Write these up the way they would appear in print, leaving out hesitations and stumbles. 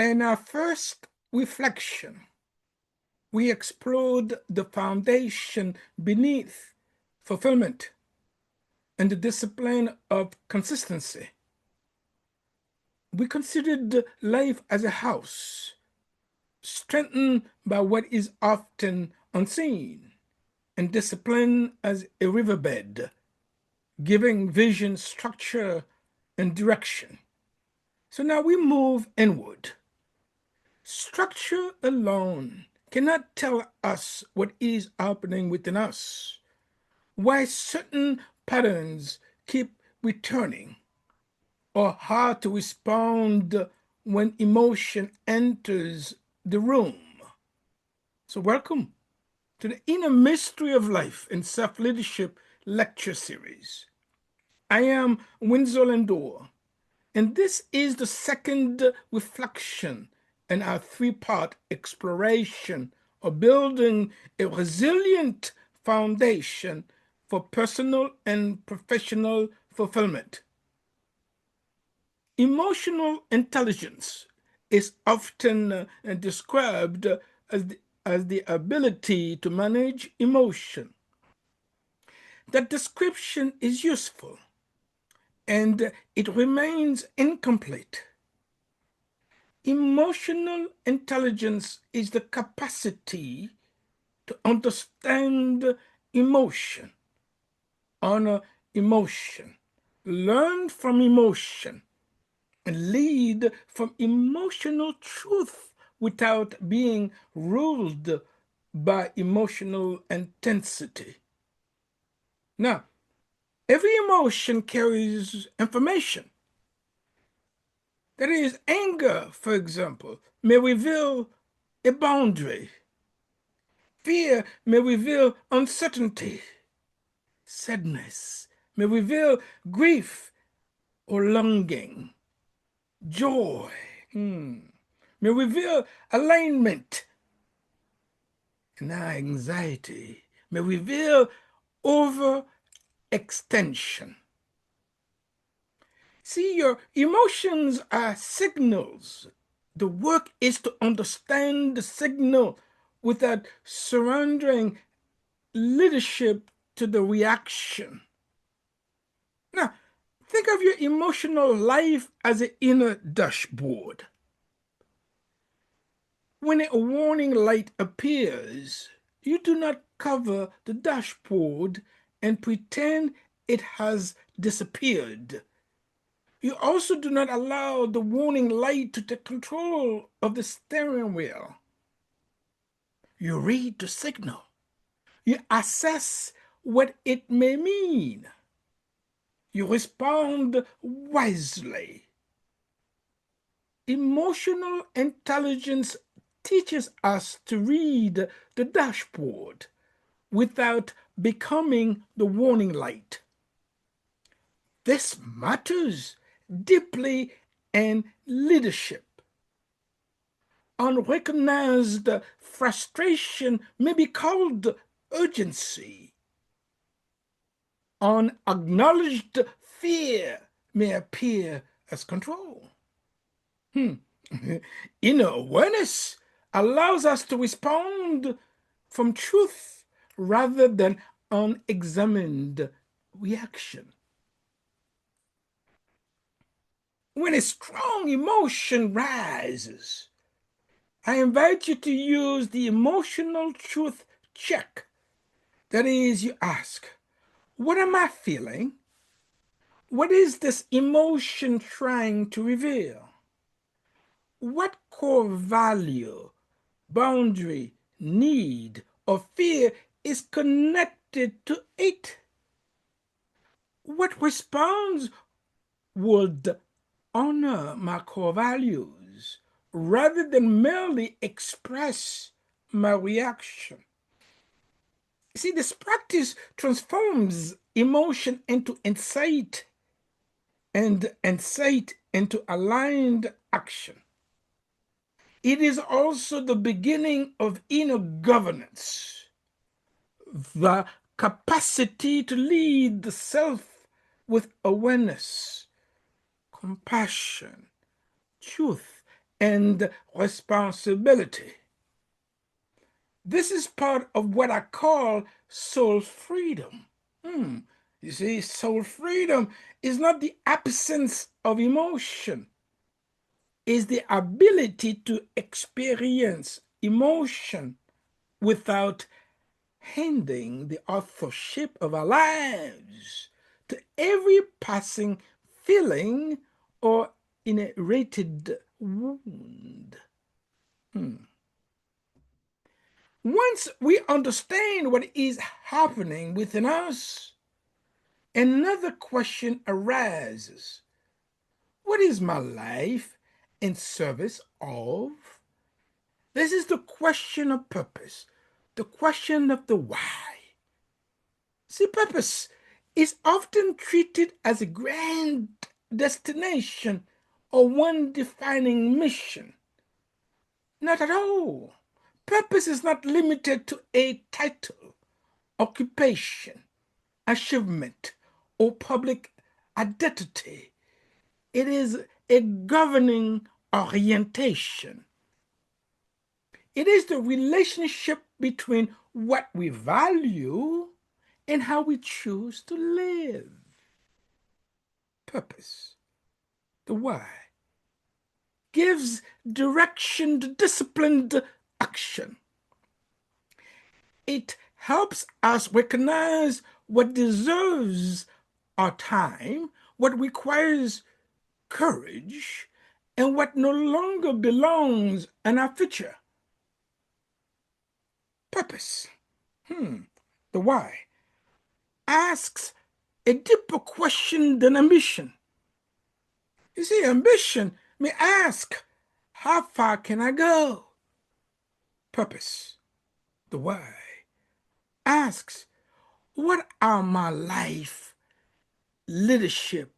In our first reflection, we explored the foundation beneath fulfillment and the discipline of consistency. We considered life as a house, strengthened by what is often unseen, and discipline as a riverbed, giving vision, structure, and direction. So now we move inward. Structure alone cannot tell us what is happening within us, why certain patterns keep returning, or how to respond when emotion enters the room. So, welcome to the Inner Mystery of Life and Self Leadership Lecture Series. I am Windsor Lindor, and this is the second reflection in our three-part exploration of building a resilient foundation for personal and professional fulfillment. Emotional intelligence is often described as the ability to manage emotion. That description is useful, and it remains incomplete. Emotional intelligence is the capacity to understand emotion, honor emotion, learn from emotion, and lead from emotional truth without being ruled by emotional intensity. Now, every emotion carries information. That is, anger, for example, may reveal a boundary. Fear may reveal uncertainty. Sadness may reveal grief or longing. Joy may reveal alignment. And anxiety may reveal overextension. See, your emotions are signals. The work is to understand the signal without surrendering leadership to the reaction. Now, think of your emotional life as an inner dashboard. When a warning light appears, you do not cover the dashboard and pretend it has disappeared. You also do not allow the warning light to take control of the steering wheel. You read the signal. You assess what it may mean. You respond wisely. Emotional intelligence teaches us to read the dashboard without becoming the warning light. This matters deeply in leadership. Unrecognized frustration may be called urgency. Unacknowledged fear may appear as control. Inner awareness allows us to respond from truth rather than unexamined reaction. When a strong emotion rises, I invite you to use the emotional truth check. That is, you ask, what am I feeling? What is this emotion trying to reveal? What core value, boundary, need, or fear is connected to it? What response would honor my core values rather than merely express my reaction? See, this practice transforms emotion into insight and insight into aligned action. It is also the beginning of inner governance, the capacity to lead the self with awareness, compassion, truth, and responsibility. This is part of what I call soul freedom. You see, soul freedom is not the absence of emotion, it's the ability to experience emotion without handing the authorship of our lives to every passing feeling or inherited wound. Once we understand what is happening within us, another question arises. What is my life in service of? This is the question of purpose, the question of the why. See, purpose is often treated as a grand destination or one defining mission. Not at all. Purpose is not limited to a title, occupation, achievement, or public identity. It is a governing orientation. It is the relationship between what we value and how we choose to live. Purpose, the why, gives direction to disciplined action. It helps us recognize what deserves our time, what requires courage, and what no longer belongs in our future. Purpose, the why, asks a deeper question than ambition. You see, ambition may ask, how far can I go? Purpose, the why, asks, what are my life, leadership,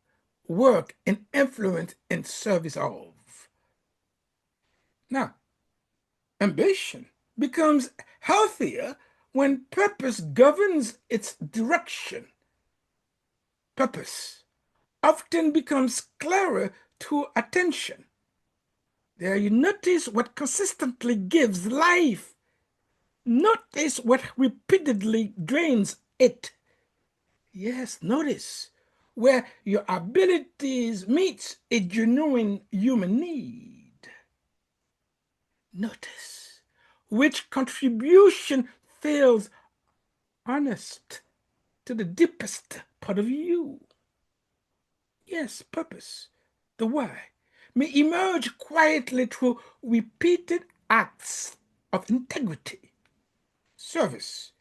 work, and influence in service of? Now, ambition becomes healthier when purpose governs its direction. Purpose often becomes clearer to attention. There you notice what consistently gives life. Notice what repeatedly drains it. Yes, notice where your abilities meets a genuine human need. Notice which contribution feels honest to the deepest part of you. Yes, purpose, the why, may emerge quietly through repeated acts of integrity, service,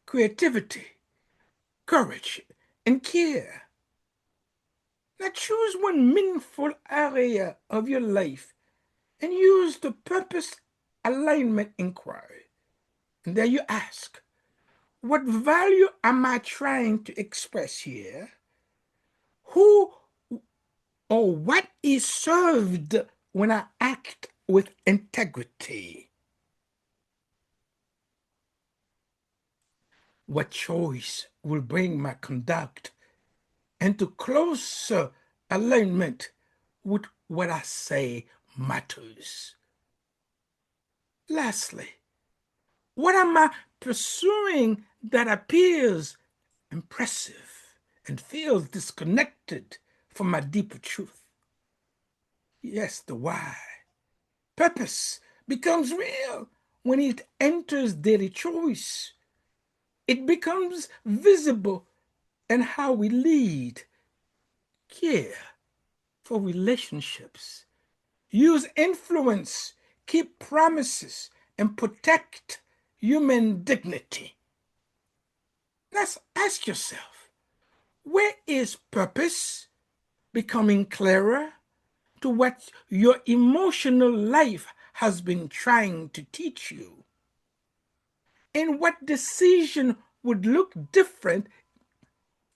creativity, courage, and care. Now choose one meaningful area of your life and use the purpose alignment inquiry. And there you ask, what value am I trying to express here? Who or what is served when I act with integrity? What choice will bring my conduct into closer alignment with what I say matters? Lastly, what am I pursuing that appears impressive and feels disconnected from my deeper truth? Yes, the why. Purpose becomes real when it enters daily choice. It becomes visible in how we lead, care for relationships, use influence, keep promises, and protect human dignity. Let's ask yourself, where is purpose becoming clearer to what your emotional life has been trying to teach you? And what decision would look different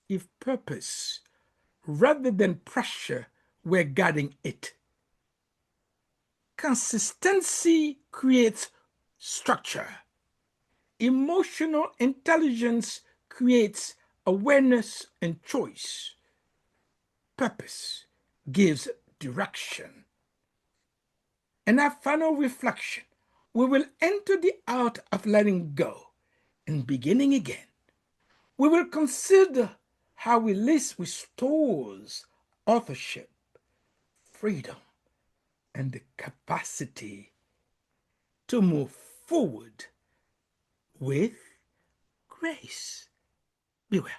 if purpose, rather than pressure, were guiding it? Consistency creates structure. Emotional intelligence creates awareness and choice. Purpose gives direction. In our final reflection, we will enter the art of letting go and beginning again. We will consider how release restores authorship, freedom, and the capacity to move forward with grace. Be well.